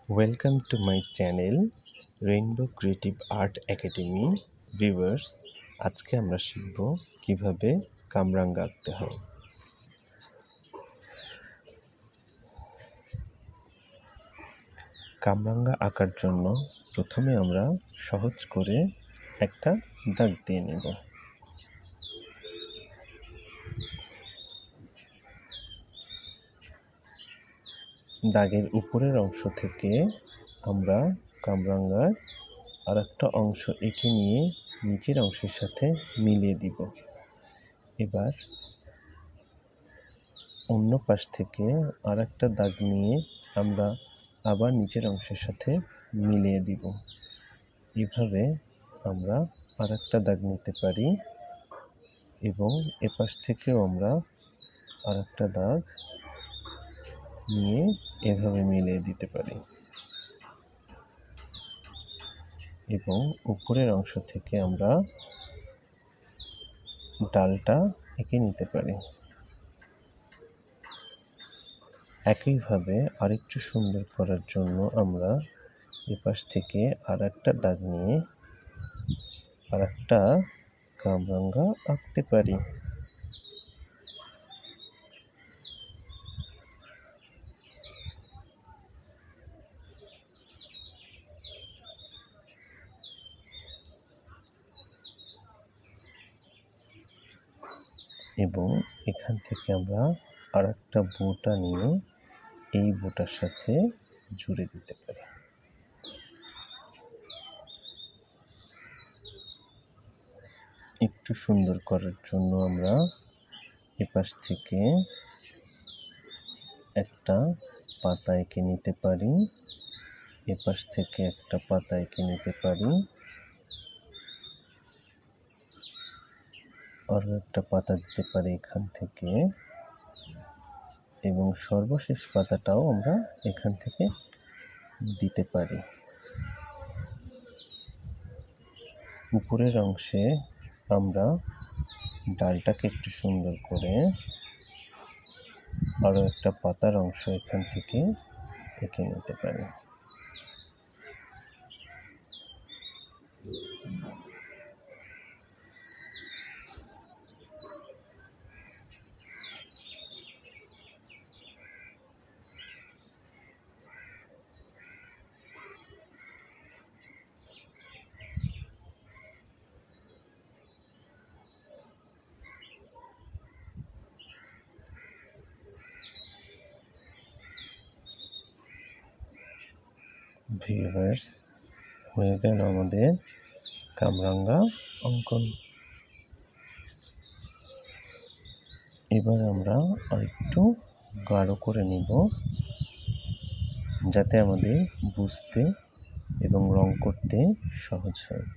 Welcome to my channel rainbow creative art academy viewers. আজকে আমরা শিখব কিভাবে কামরাঙ্গা আঁকতে হয়। কামরাঙ্গা আঁকার জন্য প্রথমে আমরা সহজ করে একটা দাগ দিয়ে নেব। দাগের উপরের অংশ থেকে আমরা কামরাঙ্গার আর একটা অংশ এঁকে নিয়ে নিচের অংশের সাথে মিলিয়ে দিব। এবার অন্য পাশ থেকে আর একটা দাগ নিয়ে আমরা আবার নিচের অংশের সাথে মিলিয়ে দিব। এভাবে আমরা আর একটা দাগ নিতে পারি এবং এপাশ থেকেও আমরা আর একটা দাগ নিয়ে এভাবে মিলিয়ে দিতে পারি এবং উপরের অংশ থেকে আমরা ডালটা এঁকে নিতে পারি। একইভাবে আরেকটু সুন্দর করার জন্য আমরা এপাশ থেকে আর একটা দাগ নিয়ে আর একটা কামরাঙ্গা আঁকতে পারি। এবং এখান থেকে আমরা আর একটা বোটা নিয়ে এই বোটার সাথে জুড়ে দিতে পারি। একটু সুন্দর করার জন্য আমরা এপাশ থেকে একটা পাতা এঁকে নিতে পারি, এপাশ থেকে একটা পাতা এঁকে নিতে পারি, আরও একটা পাতা দিতে পারি এখান থেকে এবং সর্বশেষ পাতাটাও আমরা এখান থেকে দিতে পারি। উপরের অংশে আমরা ডালটাকে একটু সুন্দর করে আরও একটা পাতার অংশ এখান থেকে এঁকে নিতে পারি। ভিউয়ার্স, হয়ে গেল আমাদের কামরাঙ্গা অঙ্কন। এবার আমরা আরেকটু গাঢ় করে নিব যাতে আমাদের বুঝতে এবং রং করতে সহজ হয়।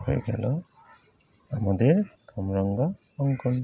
হয়ে গেল আমাদের কামরাঙ্গা অঙ্কন।